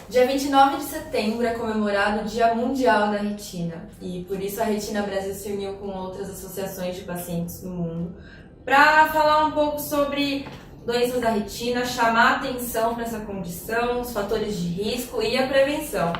Dia 29 de setembro é comemorado o Dia Mundial da Retina e por isso a Retina Brasil se uniu com outras associações de pacientes no mundo para falar um pouco sobre doenças da retina, chamar atenção para essa condição, os fatores de risco e a prevenção.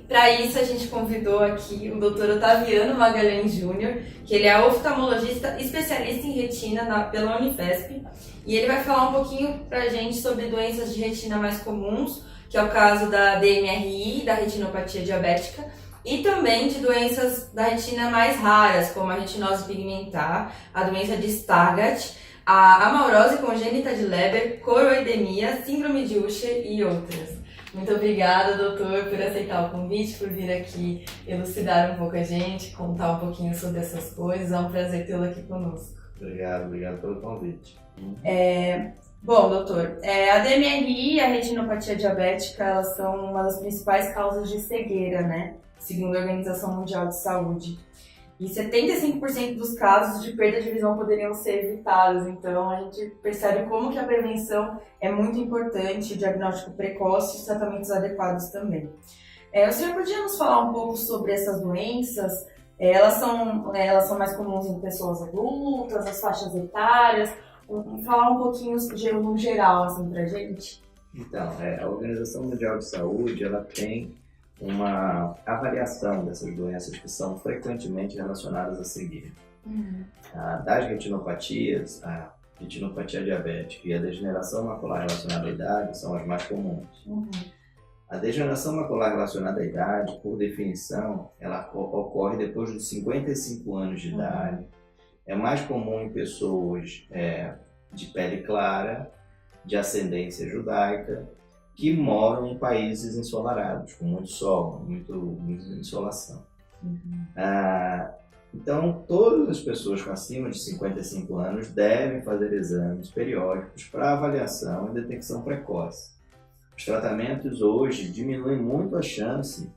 Para isso a gente convidou aqui o Dr. Otaviano Magalhães Júnior, que ele é oftalmologista especialista em retina pela Unifesp, e ele vai falar um pouquinho para a gente sobre doenças de retina mais comuns, que é o caso da DMRI, da retinopatia diabética, e também de doenças da retina mais raras, como a retinose pigmentar, a doença de Stargardt, a amaurose congênita de Leber, coroidemia, síndrome de Usher e outras. Muito obrigada, doutor, por aceitar o convite, por vir aqui elucidar um pouco a gente, contar um pouquinho sobre essas coisas. É um prazer tê-lo aqui conosco. Obrigado pelo convite. Bom, doutor, a DMRI e a retinopatia diabética, elas são uma das principais causas de cegueira, né? Segundo a Organização Mundial de Saúde. E 75% dos casos de perda de visão poderiam ser evitados. Então, a gente percebe como que a prevenção é muito importante, o diagnóstico precoce e os tratamentos adequados também. O senhor podia nos falar um pouco sobre essas doenças? Elas são mais comuns em pessoas adultas, as faixas etárias? Falar um pouquinho no geral, assim, pra gente. Então, a Organização Mundial de Saúde, ela tem uma avaliação dessas doenças que são frequentemente relacionadas à cegueira. Das retinopatias, a retinopatia diabética e a degeneração macular relacionada à idade são as mais comuns. A degeneração macular relacionada à idade, por definição, ela ocorre depois dos 55 anos de idade. É mais comum em pessoas de pele clara, de ascendência judaica, que moram em países ensolarados, com muito sol, muita insolação. Então, todas as pessoas com acima de 55 anos devem fazer exames periódicos para avaliação e detecção precoce. Os tratamentos hoje diminuem muito a chance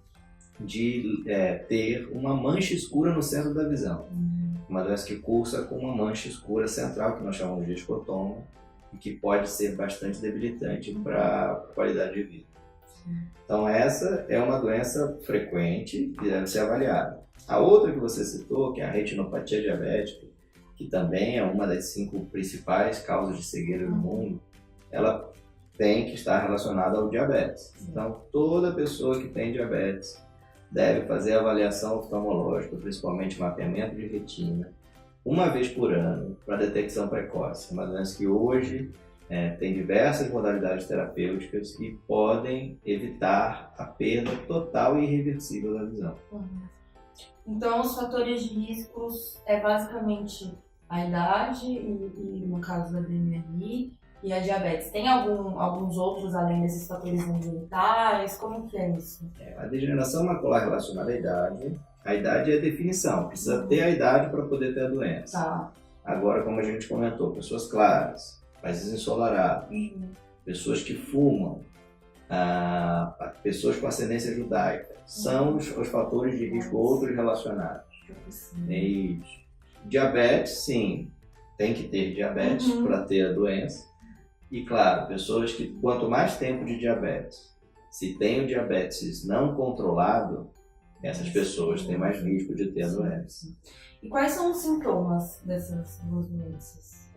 de ter uma mancha escura no centro da visão. Uma doença que cursa com uma mancha escura central, que nós chamamos de escotoma, e que pode ser bastante debilitante para a qualidade de vida. Então essa é uma doença frequente que deve ser avaliada. A outra que você citou, que é a retinopatia diabética, que também é uma das 5 principais causas de cegueira no mundo, ela tem que estar relacionada ao diabetes. Então toda pessoa que tem diabetes deve fazer avaliação oftalmológica, principalmente mapeamento de retina, uma vez por ano, para detecção precoce. É uma doença que hoje tem diversas modalidades terapêuticas e podem evitar a perda total e irreversível da visão. Então, os fatores de riscos é basicamente a idade e no caso da DMRI, e a diabetes. Tem alguns outros além desses fatores ambientais? Como que é isso? A degeneração macular relacionada à idade, a idade é a definição, precisa ter a idade para poder ter a doença. Tá. Agora, como a gente comentou, pessoas claras, países ensolarados, pessoas que fumam, pessoas com ascendência judaica, são os fatores de risco outros relacionados. Isso. Diabetes, sim, tem que ter diabetes para ter a doença. E claro, pessoas que quanto mais tempo de diabetes, se tem o diabetes não controlado, essas pessoas têm mais risco de ter a doença. E quais são os sintomas dessas duas doenças?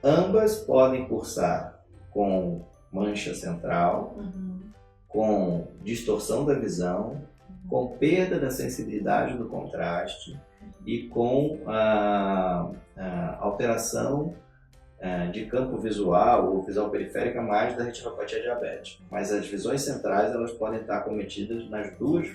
Ambas podem cursar com mancha central, com distorção da visão, com perda da sensibilidade do contraste e com alteração de campo visual ou visão periférica mais da retinopatia diabética. Mas as visões centrais elas podem estar cometidas nas duas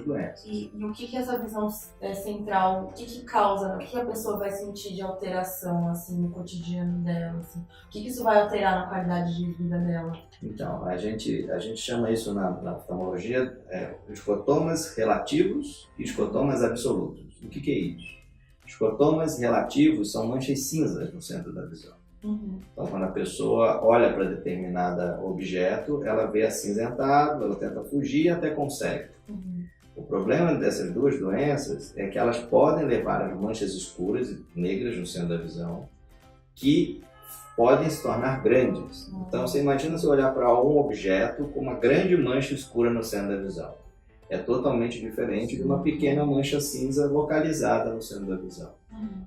doenças. E o que essa visão central, o que causa, o que a pessoa vai sentir de alteração assim, no cotidiano dela? Assim? O que isso vai alterar na qualidade de vida dela? Então, a gente chama isso na oftalmologia escotomas relativos e escotomas absolutos. O que é isso? Escotomas relativos são manchas cinzas no centro da visão. Então, quando a pessoa olha para determinado objeto, ela vê acinzentado, ela tenta fugir e até consegue. O problema dessas duas doenças é que elas podem levar a manchas escuras e negras no centro da visão, que podem se tornar grandes. Então você imagina se olhar para um objeto com uma grande mancha escura no centro da visão. É totalmente diferente de uma pequena mancha cinza localizada no centro da visão.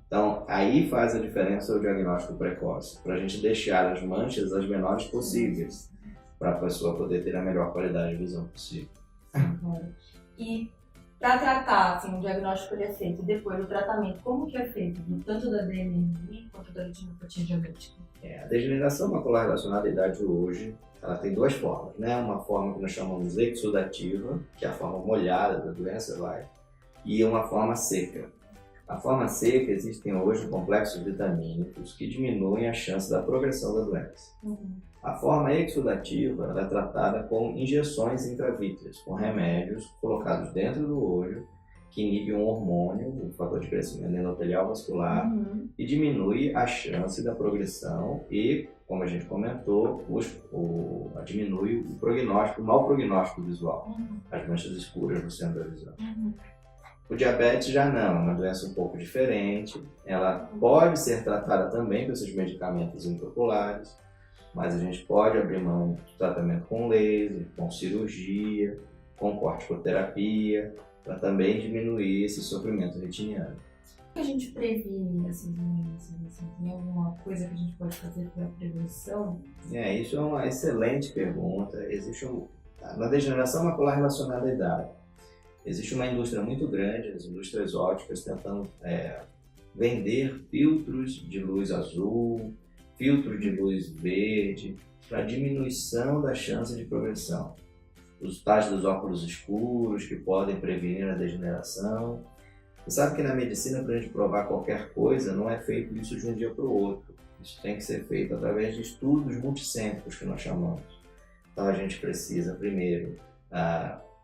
Então aí faz a diferença o diagnóstico precoce, para a gente deixar as manchas as menores possíveis, para a pessoa poder ter a melhor qualidade de visão possível. E para tratar, assim, o diagnóstico ele é feito depois do tratamento, como que é feito? Tanto da DME quanto da retinopatia diabética? A degeneração macular relacionada à idade hoje, ela tem duas formas, né? Uma forma que nós chamamos exudativa, que é a forma molhada da doença, e uma forma seca. A forma seca, existem hoje complexos vitamínicos que diminuem a chance da progressão da doença. A forma exudativa ela é tratada com injeções intravítreas, com remédios colocados dentro do olho, que inibe um hormônio, o fator de crescimento endotelial vascular, e diminui a chance da progressão e, como a gente comentou, diminui o prognóstico, o mau prognóstico visual, as manchas escuras no centro da visão. O diabetes já não, é uma doença um pouco diferente, ela pode ser tratada também com esses medicamentos intraoculares, mas a gente pode abrir mão do tratamento com laser, com cirurgia, com corticoterapia, para também diminuir esse sofrimento retiniano. Como a gente previne essas doenças? Assim, tem alguma coisa que a gente pode fazer para prevenção? Isso é uma excelente pergunta. Na degeneração macular relacionada à idade, existe uma indústria muito grande, as indústrias ópticas, tentando vender filtros de luz azul, filtro de luz verde, para diminuição da chance de progressão. Os tais dos óculos escuros, que podem prevenir a degeneração. Você sabe que na medicina, para a gente provar qualquer coisa, não é feito isso de um dia para o outro. Isso tem que ser feito através de estudos multicêntricos, que nós chamamos. Então a gente precisa, primeiro,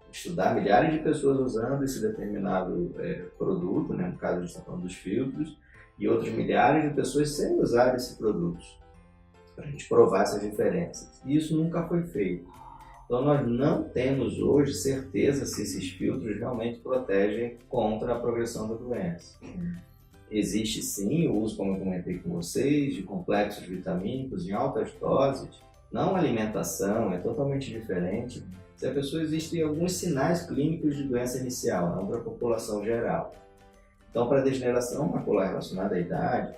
estudar milhares de pessoas usando esse determinado produto, né? No caso a gente está falando dos filtros, e outros milhares de pessoas sem usar esse produto, para a gente provar essas diferenças. E isso nunca foi feito. Então nós não temos hoje certeza se esses filtros realmente protegem contra a progressão da doença. Existe sim o uso, como eu comentei com vocês, de complexos vitamínicos em altas doses, não alimentação, é totalmente diferente. Se a pessoa existem alguns sinais clínicos de doença inicial, não para a população geral. Então, para a degeneração macular relacionada à idade,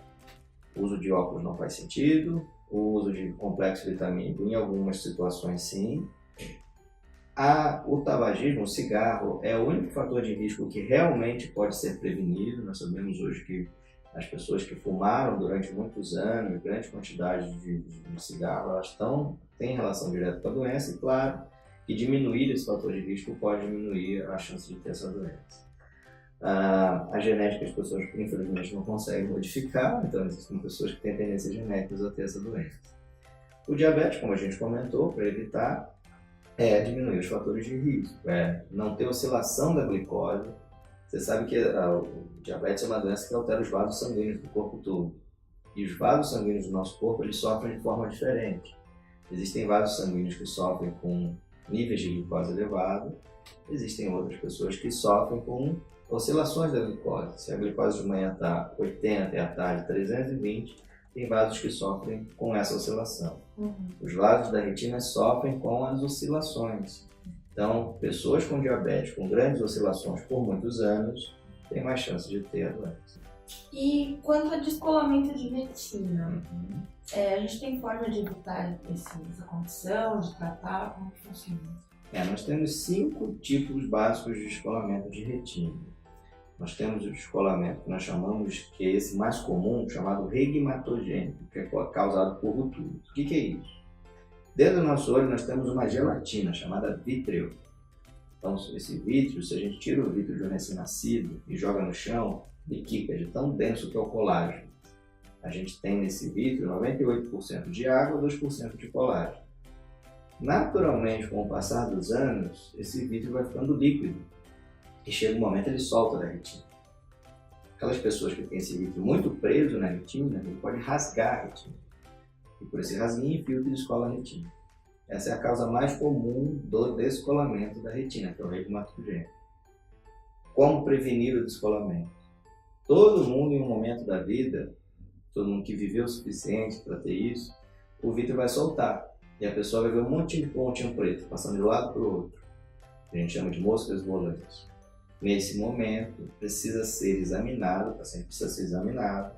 o uso de óculos não faz sentido, o uso de complexo vitamínico em algumas situações sim. O tabagismo, o cigarro, é o único fator de risco que realmente pode ser prevenido. Nós sabemos hoje que as pessoas que fumaram durante muitos anos, grande quantidade de cigarro, elas têm relação direta com a doença e, claro, que diminuir esse fator de risco pode diminuir a chance de ter essa doença. A genética as pessoas infelizmente não conseguem modificar, então existem pessoas que têm tendências genéticas a ter essa doença. O diabetes, como a gente comentou, para evitar, diminuir os fatores de risco, não ter oscilação da glicose. Você sabe que o diabetes é uma doença que altera os vasos sanguíneos do corpo todo. E os vasos sanguíneos do nosso corpo eles sofrem de forma diferente. Existem vasos sanguíneos que sofrem com níveis de glicose elevado, existem outras pessoas que sofrem com oscilações da glicose. Se a glicose de manhã está 80 e à tarde 320, tem vasos que sofrem com essa oscilação. Os vasos da retina sofrem com as oscilações. Então, pessoas com diabetes com grandes oscilações por muitos anos têm mais chance de ter a doença. E quanto ao descolamento de retina, a gente tem forma de evitar essa condição, de tratar? Como que funciona? Nós temos 5 tipos básicos de descolamento de retina. Nós temos o descolamento que nós chamamos, que é esse mais comum, chamado regmatogênico, que é causado por ruptura. O que é isso? Dentro do nosso olho nós temos uma gelatina chamada vítreo. Então esse vítreo, se a gente tira o vítreo de um recém-nascido e joga no chão, ele quica de tão denso que é o colágeno. A gente tem nesse vítreo 98% de água e 2% de colágeno. Naturalmente, com o passar dos anos, esse vítreo vai ficando líquido e chega um momento ele solta da retina. Aquelas pessoas que têm esse vítreo muito preso na retina, ele pode rasgar a retina. E por esse rasguinho, infiltra e descola a retina. Essa é a causa mais comum do descolamento da retina, que é o regmatogênico. Como prevenir o descolamento? Todo mundo, em um momento da vida, todo mundo que viveu o suficiente para ter isso, o vítreo vai soltar. E a pessoa vai ver um monte de pontinho preto passando de um lado para o outro. A gente chama de moscas volantes. Nesse momento, precisa ser examinado, o paciente precisa ser examinado,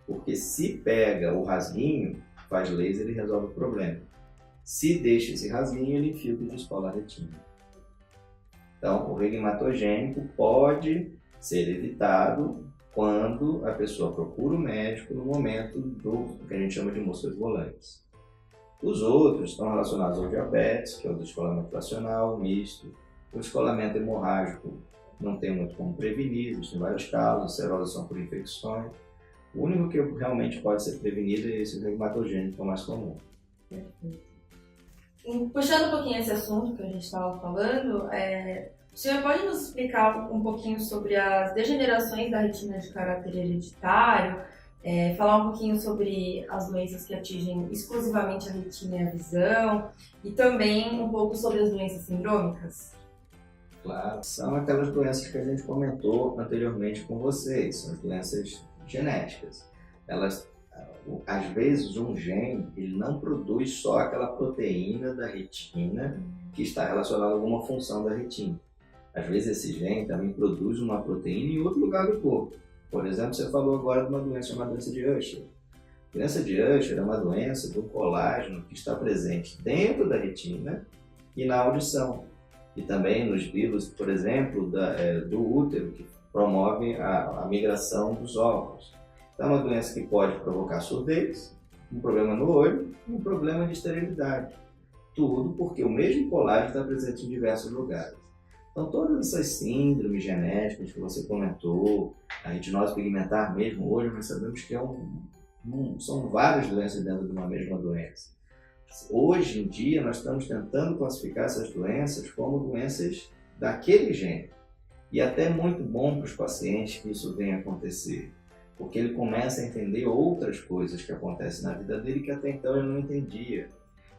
porque se pega o rasguinho, faz laser e resolve o problema. Se deixa esse rasguinho, ele infiltra e descola a retina. Então, o regmatogênico pode ser evitado quando a pessoa procura o médico no momento do que a gente chama de moscas volantes. Os outros estão relacionados ao diabetes, que é o descolamento fracional, misto. O descolamento hemorrágico não tem muito como prevenir, existem várias causas, seroses são por infecções. O único que realmente pode ser prevenido é esse regmatogênico, que é o mais comum. Perfeito. Puxando um pouquinho esse assunto que a gente estava falando, o senhor pode nos explicar um pouquinho sobre as degenerações da retina de caráter hereditário, falar um pouquinho sobre as doenças que atingem exclusivamente a retina e a visão, e também um pouco sobre as doenças sindrômicas? Claro, são aquelas doenças que a gente comentou anteriormente com vocês, são as doenças genéticas. Elas, às vezes, um gene ele não produz só aquela proteína da retina que está relacionada a alguma função da retina. Às vezes esse gene também produz uma proteína em outro lugar do corpo. Por exemplo, você falou agora de uma doença chamada doença de Usher. A doença de Usher é uma doença do colágeno que está presente dentro da retina e na audição. E também nos vírus, por exemplo, do útero, que promove a migração dos óvulos. Então é uma doença que pode provocar surdez, um problema no olho e um problema de esterilidade. Tudo porque o mesmo colágeno está presente em diversos lugares. Então todas essas síndromes genéticas que você comentou, a retinose pigmentar mesmo, hoje nós sabemos que são várias doenças dentro de uma mesma doença. Hoje em dia nós estamos tentando classificar essas doenças como doenças daquele gene. E até é muito bom para os pacientes que isso venha acontecer, porque ele começa a entender outras coisas que acontecem na vida dele que até então ele não entendia.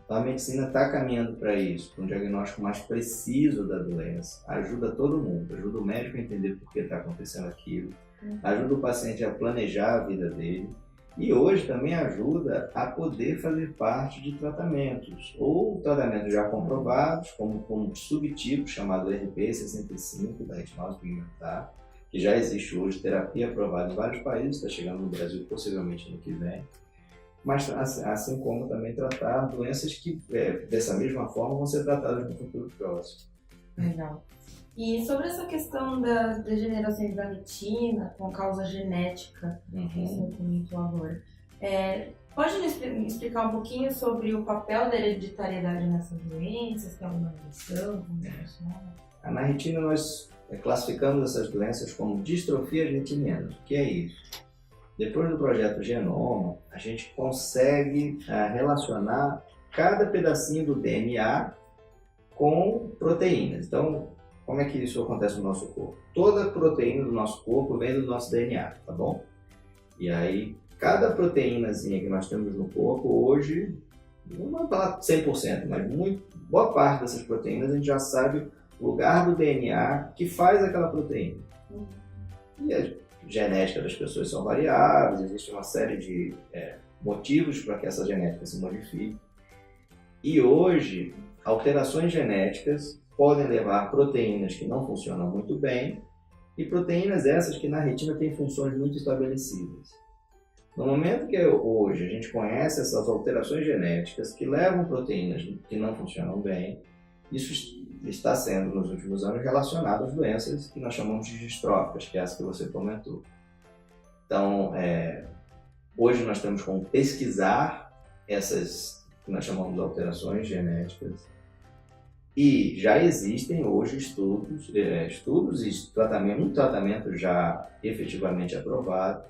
Então a medicina está caminhando para isso, para um diagnóstico mais preciso da doença. Ajuda todo mundo, ajuda o médico a entender por que está acontecendo aquilo, ajuda o paciente a planejar a vida dele e hoje também ajuda a poder fazer parte de tratamentos, ou tratamentos já comprovados, como um subtipo chamado RP65 da retinose pigmentar, que já existe hoje, terapia aprovada em vários países, está chegando no Brasil possivelmente no que vem. Mas assim como também tratar doenças que, dessa mesma forma, vão ser tratadas no futuro próximo. Legal. E sobre essa questão das degenerações da retina com causa genética, que você comentou agora, pode me explicar um pouquinho sobre o papel da hereditariedade nessas doenças? Tem alguma relação? Na retina nós classificamos essas doenças como distrofias retinianas. O que é isso? Depois do projeto Genoma, a gente consegue relacionar cada pedacinho do DNA com proteínas. Então, como é que isso acontece no nosso corpo? Toda proteína do nosso corpo vem do nosso DNA, tá bom? E aí, cada proteínazinha que nós temos no corpo hoje, não vou falar 100%, mas boa parte dessas proteínas a gente já sabe o lugar do DNA que faz aquela proteína. E a genética das pessoas são variáveis, existe uma série de motivos para que essa genética se modifique. E hoje, alterações genéticas podem levar a proteínas que não funcionam muito bem e proteínas essas que na retina têm funções muito estabelecidas. No momento que hoje a gente conhece essas alterações genéticas que levam proteínas que não funcionam bem, isso está sendo nos últimos anos relacionado às doenças que nós chamamos de distróficas, que é essa que você comentou. Então, hoje nós temos como pesquisar essas que nós chamamos de alterações genéticas. E já existem hoje estudos e um tratamento já efetivamente aprovado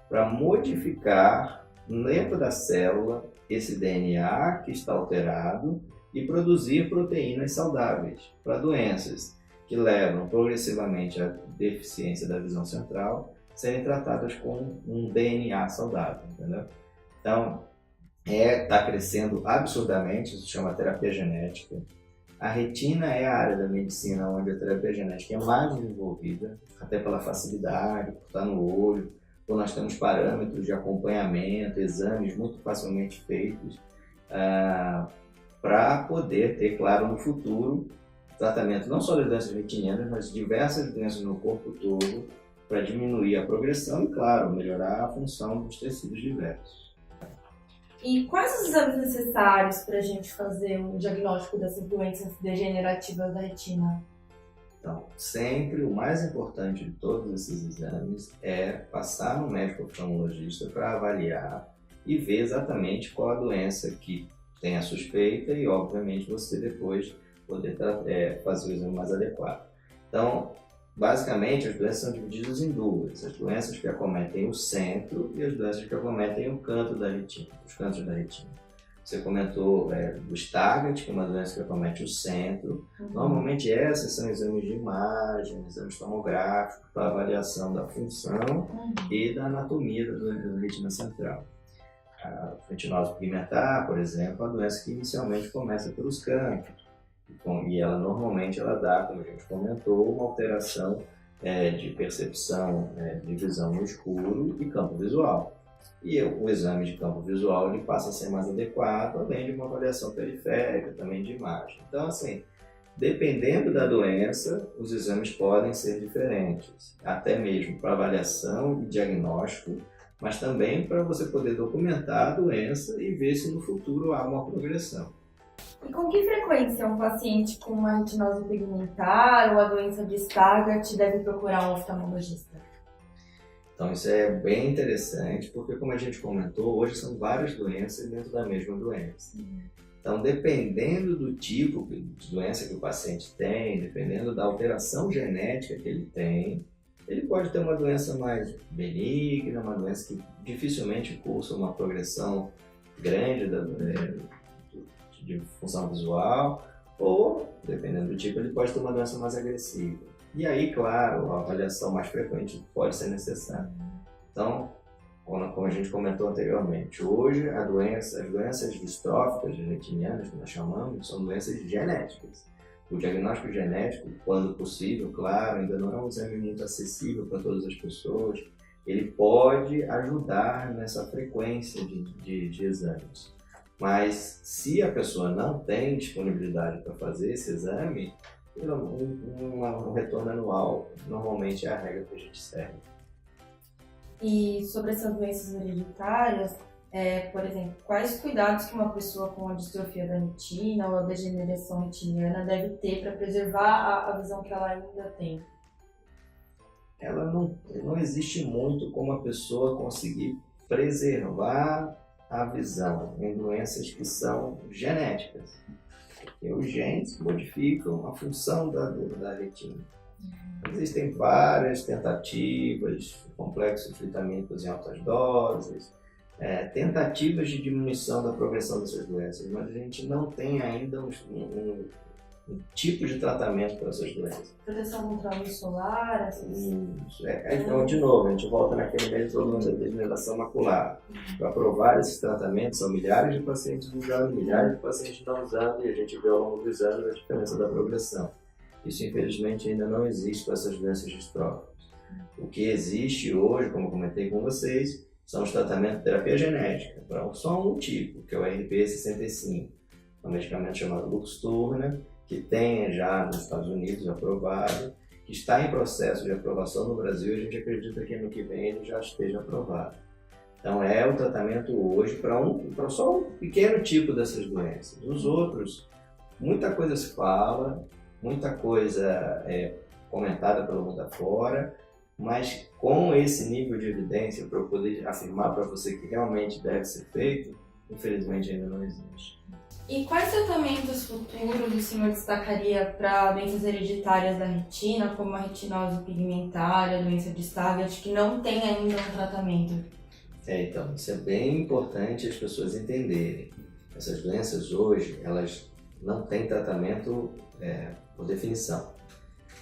para modificar dentro da célula esse DNA que está alterado e produzir proteínas saudáveis para doenças que levam progressivamente à deficiência da visão central serem tratadas com um DNA saudável, entendeu? Então, está crescendo absurdamente, isso se chama terapia genética. A retina é a área da medicina onde a terapia genética é mais desenvolvida, até pela facilidade, por estar no olho, Então nós temos parâmetros de acompanhamento, exames muito facilmente feitos para poder ter, claro, no futuro, tratamento não só das doenças retinianas, mas diversas doenças no corpo todo, para diminuir a progressão e, claro, melhorar a função dos tecidos diversos. E quais os exames necessários para a gente fazer um diagnóstico dessas doenças degenerativas da retina? Então, sempre o mais importante de todos esses exames é passar no médico oftalmologista para avaliar e ver exatamente qual a doença que tem a suspeita e, obviamente, você depois poder fazer o exame mais adequado. Então, basicamente, as doenças são divididas em duas: as doenças que acometem o centro e as doenças que acometem o canto da retina, os cantos da retina. Você comentou do Stargardt, que é uma doença que acomete o centro. Normalmente essas são exames de imagem, exames tomográficos para avaliação da função e da anatomia da retina central. A retinose pigmentar, por exemplo, é uma doença que inicialmente começa pelos cantos. E ela normalmente dá, como a gente comentou, uma alteração de percepção, de visão no escuro e campo visual. E o exame de campo visual ele passa a ser mais adequado, além de uma avaliação periférica, também de imagem. Então, assim, dependendo da doença, os exames podem ser diferentes, até mesmo para avaliação e diagnóstico, mas também para você poder documentar a doença e ver se no futuro há uma progressão. E com que frequência um paciente com uma retinose pigmentar ou a doença de Stargardt deve procurar um oftalmologista? Então isso é bem interessante, porque como a gente comentou, hoje são várias doenças dentro da mesma doença. Então, dependendo do tipo de doença que o paciente tem, dependendo da alteração genética que ele tem, ele pode ter uma doença mais benigna, uma doença que dificilmente cursa uma progressão grande de função visual, ou, dependendo do tipo, ele pode ter uma doença mais agressiva. E aí, claro, a avaliação mais frequente pode ser necessária. Então, como a gente comentou anteriormente, hoje as doenças distróficas retinianas, que nós chamamos, são doenças genéticas. O diagnóstico genético, quando possível, claro, ainda não é um exame muito acessível para todas as pessoas, ele pode ajudar nessa frequência de exames. Mas se a pessoa não tem disponibilidade para fazer esse exame, um retorno anual normalmente é a regra que a gente segue. E sobre essas doenças hereditárias, por exemplo, quais cuidados que uma pessoa com a distrofia da retina ou a degeneração retiniana deve ter para preservar a visão que ela ainda tem? Ela não existe muito como a pessoa conseguir preservar a visão em doenças que são genéticas. Porque os genes modificam a função da retina. Existem várias tentativas, complexos vitamínicos em altas doses, tentativas de diminuição da progressão dessas doenças, mas a gente não tem ainda um tipo de tratamento para essas doenças. Proteção contra a luz solar? Isso. Então, de novo, a gente volta naquele mesmo problema da degeneração macular. Para aprovar esses tratamentos, são milhares de pacientes usando, milhares de pacientes não usando, e a gente vê ao longo dos anos a diferença da progressão. Isso, infelizmente, ainda não existe para essas doenças distróficas. O que existe hoje, como eu comentei com vocês, são os tratamentos de terapia genética, para só um tipo, que é o RPE65, um medicamento chamado Luxturna, que tem já nos Estados Unidos aprovado, que está em processo de aprovação no Brasil, a gente acredita que ano que vem ele já esteja aprovado. Então é o tratamento hoje para só um pequeno tipo dessas doenças. Os outros, muita coisa se fala, muita coisa é comentada pelo mundo afora, mas com esse nível de evidência para eu poder afirmar para você que realmente deve ser feito, infelizmente ainda não existe. E quais tratamentos futuros o senhor destacaria para doenças hereditárias da retina, como a retinose pigmentar, a doença de Stargardt, que não tem ainda um tratamento? Então, isso é bem importante as pessoas entenderem. Essas doenças hoje, elas não têm tratamento por definição.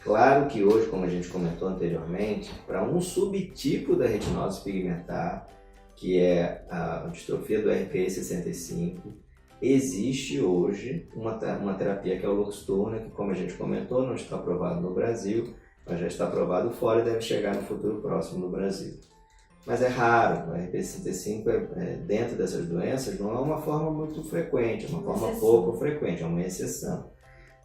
Claro que hoje, como a gente comentou anteriormente, para um subtipo da retinose pigmentar, que é a distrofia do RPE65, existe hoje uma terapia que é o Luxturna, que, como a gente comentou, não está aprovado no Brasil, mas já está aprovado fora e deve chegar no futuro próximo no Brasil. mas é raro. O RPE65, dentro dessas doenças, não é uma forma muito frequente, é uma forma pouco frequente, é uma exceção.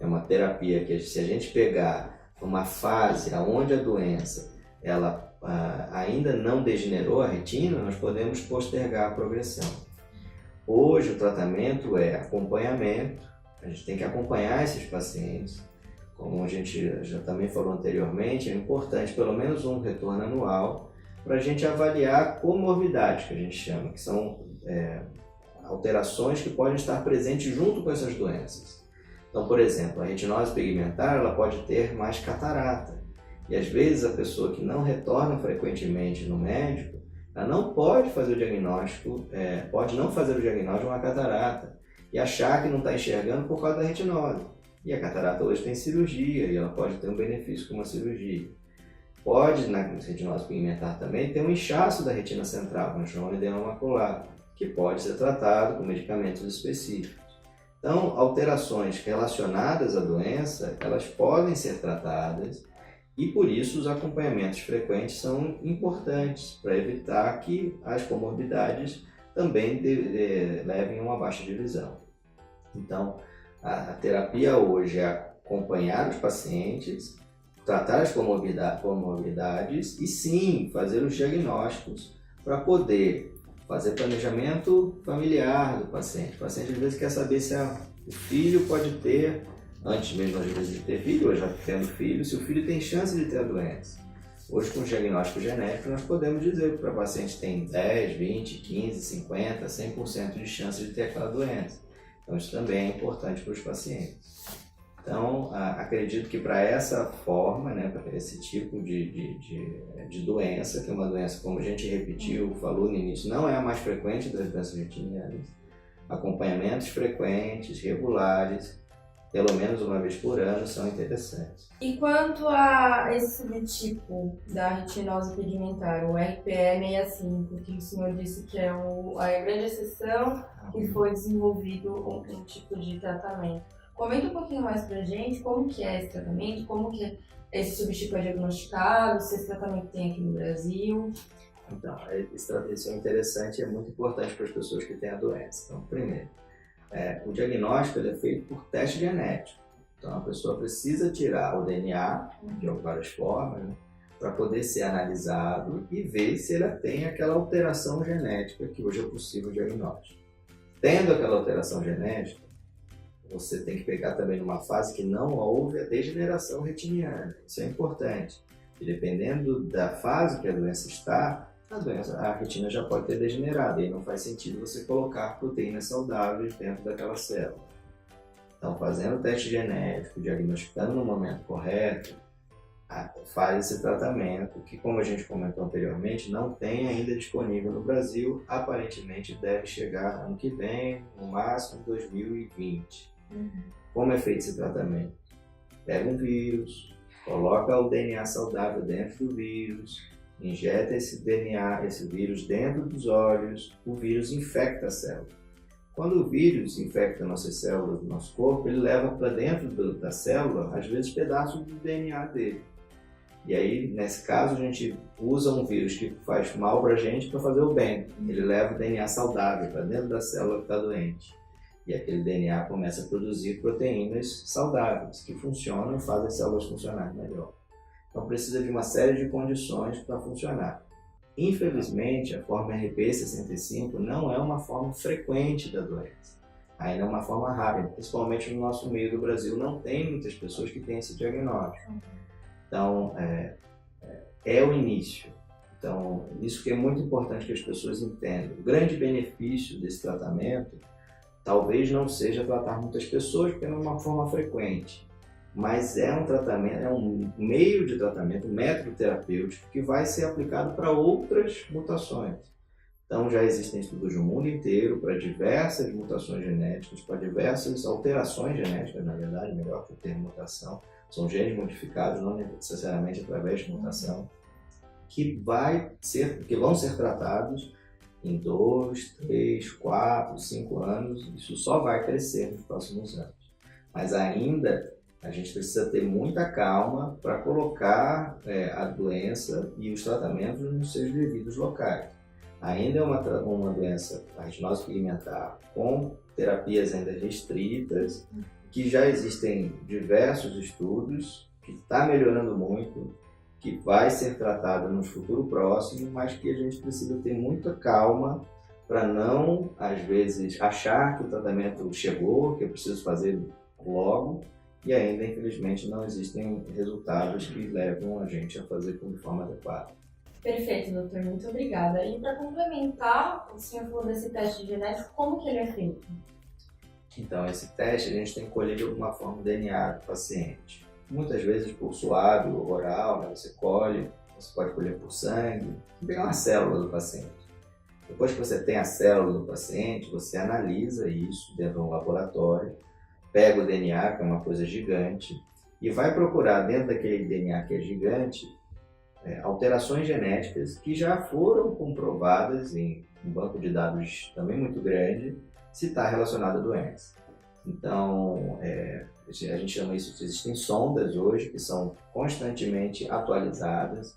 É uma terapia que, se a gente pegar uma fase onde a doença ela ainda não degenerou a retina, nós podemos postergar a progressão. Hoje o tratamento é acompanhamento, a gente tem que acompanhar esses pacientes. Como a gente já também falou anteriormente, é importante pelo menos um retorno anual para a gente avaliar comorbidades, que a gente chama, que são alterações que podem estar presentes junto com essas doenças. Então, por exemplo, a retinose pigmentar ela pode ter mais catarata. E às vezes a pessoa que não retorna frequentemente no médico, ela não pode fazer o diagnóstico, pode não fazer o diagnóstico de uma catarata e achar que não está enxergando por causa da retinose. E a catarata hoje tem cirurgia e ela pode ter um benefício com uma cirurgia. Pode, na retinose pigmentar também, ter um inchaço da retina central, que nós chamamos de edema macular, que pode ser tratado com medicamentos específicos. Então, alterações relacionadas à doença, elas podem ser tratadas e, por isso, os acompanhamentos frequentes são importantes para evitar que as comorbidades também levem a uma baixa de visão. Então, a terapia hoje é acompanhar os pacientes, tratar as comorbidades e, sim, fazer os diagnósticos para poder fazer planejamento familiar do paciente. O paciente às vezes quer saber se o filho pode ter, antes mesmo às vezes de ter filho, ou já tendo filho, se o filho tem chance de ter a doença. Hoje com o diagnóstico genético nós podemos dizer que o paciente tem 10, 20, 15, 50, 100% de chance de ter aquela doença. Então isso também é importante para os pacientes. Então, acredito que para essa forma, para esse tipo de doença, que é uma doença, como a gente repetiu, falou no início, não é a mais frequente das doenças retinianas, acompanhamentos frequentes, regulares, pelo menos uma vez por ano, são interessantes. E quanto a esse subtipo da retinose pigmentar, o RPE65, que o senhor disse que é a grande exceção que foi desenvolvido um tipo de tratamento. Comenta um pouquinho mais pra gente como que é esse tratamento, como que esse subtipo é diagnosticado, se esse tratamento tem aqui no Brasil. Então, isso é interessante e é muito importante para as pessoas que têm a doença. Então, primeiro, o diagnóstico ele é feito por teste genético. Então, a pessoa precisa tirar o DNA, de várias formas, para poder ser analisado e ver se ela tem aquela alteração genética que hoje é possível diagnóstico. Tendo aquela alteração genética, você tem que pegar também numa fase que não houve a degeneração retiniana. Isso é importante. E dependendo da fase que a doença está, a retina já pode ter degenerado. E não faz sentido você colocar proteínas saudáveis dentro daquela célula. Então, fazendo o teste genético, diagnosticando no momento correto, faz esse tratamento que, como a gente comentou anteriormente, não tem ainda disponível no Brasil. Aparentemente deve chegar ano que vem, no máximo 2020. Como é feito esse tratamento? Pega um vírus, coloca o DNA saudável dentro do vírus, injeta esse DNA, esse vírus dentro dos olhos, o vírus infecta a célula. Quando o vírus infecta nossas células do nosso corpo, ele leva para dentro da célula, às vezes, pedaços do DNA dele. E aí, nesse caso, a gente usa um vírus que faz mal para a gente para fazer o bem. Ele leva o DNA saudável para dentro da célula que está doente. E aquele DNA começa a produzir proteínas saudáveis, que funcionam e fazem as células funcionarem melhor. Então precisa de uma série de condições para funcionar. Infelizmente, a forma RPE65 não é uma forma frequente da doença. Ainda é uma forma rara, principalmente no nosso meio do Brasil, não tem muitas pessoas que têm esse diagnóstico. Então, é o início. Então, isso que é muito importante que as pessoas entendam. O grande benefício desse tratamento talvez não seja tratar muitas pessoas, porque não é uma forma frequente, mas é um tratamento, é um meio de tratamento, um método terapêutico que vai ser aplicado para outras mutações. Então já existem estudos no mundo inteiro para diversas mutações genéticas, para diversas alterações genéticas, na verdade, melhor que o termo mutação, são genes modificados, não necessariamente através de mutação, que vão ser tratados em 2, 3, 4, 5 anos, isso só vai crescer nos próximos anos. Mas ainda A gente precisa ter muita calma para colocar a doença e os tratamentos nos seus devidos locais. Ainda é uma doença, a retinose pigmentar, com terapias ainda restritas, que já existem diversos estudos, que está melhorando muito, que vai ser tratado no futuro próximo, mas que a gente precisa ter muita calma para não, às vezes, achar que o tratamento chegou, que eu preciso fazer logo, e ainda, infelizmente, não existem resultados que levam a gente a fazer de forma adequada. Perfeito, doutor. Muito obrigada. E para complementar, o senhor falou desse teste genético, como que ele é feito? Então, esse teste a gente tem que colher de alguma forma o DNA do paciente. Muitas vezes por suave, oral, né? Você colhe, você pode colher por sangue, pegar uma célula do paciente. Depois que você tem a célula do paciente, você analisa isso dentro de um laboratório, pega o DNA, que é uma coisa gigante, e vai procurar dentro daquele DNA que é gigante, alterações genéticas que já foram comprovadas em um banco de dados também muito grande, se está relacionado à doença. Então, a gente chama isso, existem sondas hoje que são constantemente atualizadas.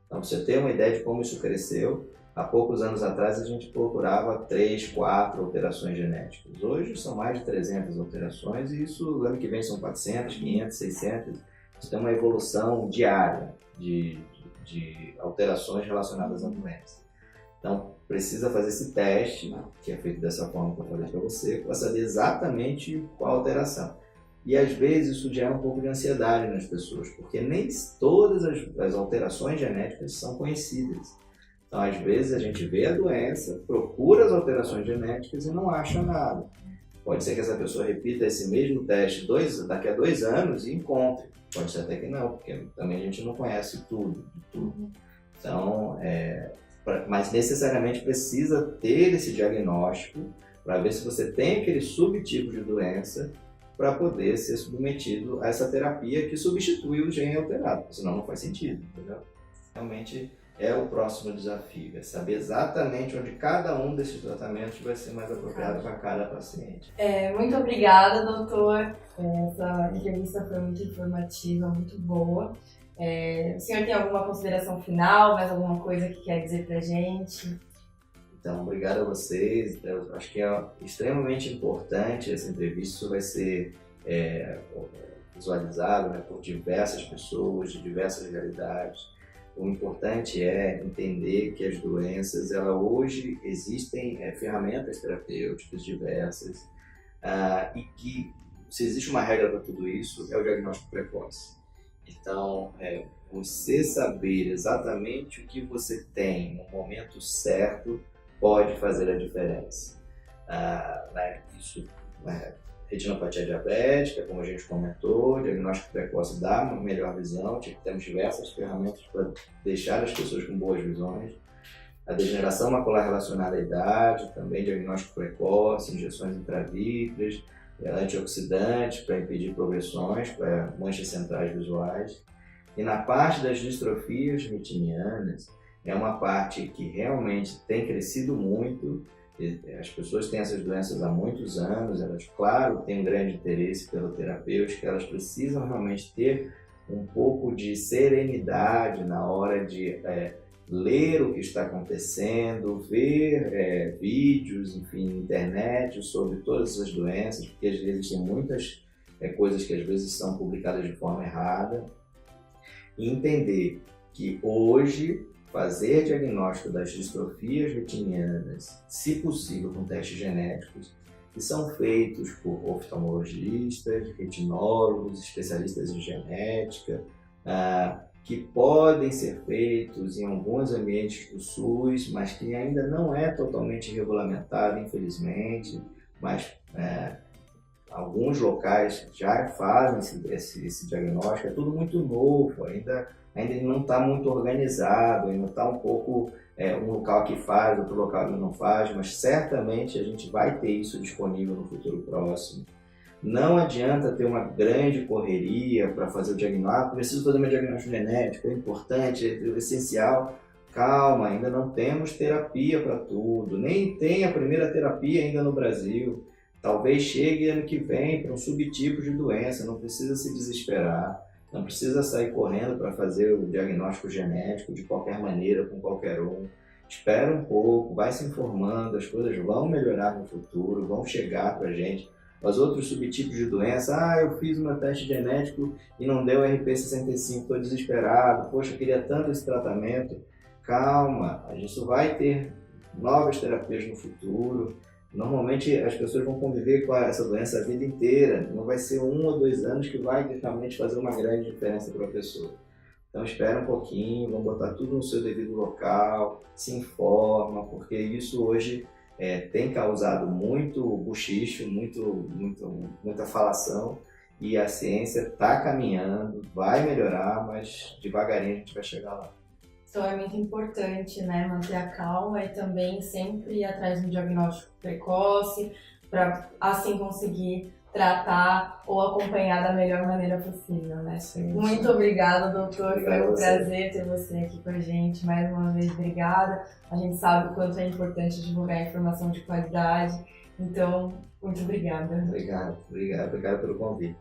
Então, para você ter uma ideia de como isso cresceu, há poucos anos atrás a gente procurava 3, 4 alterações genéticas. Hoje são mais de 300 alterações e isso, ano que vem, são 400, 500, 600. Isso tem uma evolução diária de alterações relacionadas à doença. Então, precisa fazer esse teste, que é feito dessa forma que eu falei para você, para saber exatamente qual alteração. E às vezes isso gera um pouco de ansiedade nas pessoas, porque nem todas as alterações genéticas são conhecidas. Então, às vezes a gente vê a doença, procura as alterações genéticas e não acha nada. Pode ser que essa pessoa repita esse mesmo teste daqui a 2 anos e encontre. Pode ser até que não, porque também a gente não conhece tudo. Então, mas necessariamente precisa ter esse diagnóstico para ver se você tem aquele subtipo de doença para poder ser submetido a essa terapia que substitui o gene alterado, senão não faz sentido, entendeu? Realmente é o próximo desafio, é saber exatamente onde cada um desses tratamentos vai ser mais apropriado para cada paciente. Muito obrigada, doutor. Essa entrevista foi muito informativa, muito boa. O senhor tem alguma consideração final, mais alguma coisa que quer dizer pra gente? Então, obrigado a vocês. Eu acho que é extremamente importante essa entrevista. Isso vai ser visualizado, né, por diversas pessoas, de diversas realidades. O importante é entender que as doenças, hoje existem ferramentas terapêuticas diversas e que, se existe uma regra para tudo isso, é o diagnóstico precoce. Então, você saber exatamente o que você tem no momento certo pode fazer a diferença. Isso, retinopatia diabética, como a gente comentou, diagnóstico precoce dá uma melhor visão, temos diversas ferramentas para deixar as pessoas com boas visões. A degeneração macular relacionada à idade, também diagnóstico precoce, injeções intravítreas, antioxidantes para impedir progressões, para manchas centrais visuais. E na parte das distrofias retinianas, é uma parte que realmente tem crescido muito. As pessoas têm essas doenças há muitos anos, elas, claro, têm um grande interesse pela terapêutica, elas precisam realmente ter um pouco de serenidade na hora de ler o que está acontecendo, ver vídeos, enfim, internet sobre todas essas doenças, porque às vezes tem muitas coisas que às vezes são publicadas de forma errada, e entender que hoje fazer diagnóstico das distrofias retinianas, se possível com testes genéticos, que são feitos por oftalmologistas, retinólogos, especialistas em genética, que podem ser feitos em alguns ambientes do SUS, mas que ainda não é totalmente regulamentado, infelizmente, mas alguns locais já fazem esse diagnóstico, é tudo muito novo, ainda ele não está muito organizado, ainda está um pouco um local que faz, outro local que não faz, mas certamente a gente vai ter isso disponível no futuro próximo. Não adianta ter uma grande correria para fazer o diagnóstico, preciso fazer meu diagnóstico genético, é importante, é essencial. Calma, ainda não temos terapia para tudo, nem tem a primeira terapia ainda no Brasil. Talvez chegue ano que vem para um subtipo de doença, não precisa se desesperar, não precisa sair correndo para fazer o diagnóstico genético de qualquer maneira, com qualquer um. Espera um pouco, vai se informando, as coisas vão melhorar no futuro, vão chegar para a gente. Os outros subtipos de doença, eu fiz meu teste genético e não deu RP65, estou desesperado, poxa, eu queria tanto esse tratamento. Calma, a gente vai ter novas terapias no futuro. Normalmente as pessoas vão conviver com essa doença a vida inteira, não vai ser 1 ou 2 anos que vai realmente fazer uma grande diferença para a pessoa. Então espera um pouquinho, vamos botar tudo no seu devido local, se informa, porque isso hoje tem causado muito bochicho, muita falação, e a ciência está caminhando, vai melhorar, mas devagarinho a gente vai chegar lá. Então é muito importante, né, manter a calma e também sempre ir atrás de um diagnóstico precoce para assim conseguir tratar ou acompanhar da melhor maneira possível, né? Sim, muito obrigada, doutor. Obrigado. Foi um prazer ter você aqui com a gente. Mais uma vez, obrigada. A gente sabe o quanto é importante divulgar informação de qualidade. Então, muito obrigada. Obrigado pelo convite.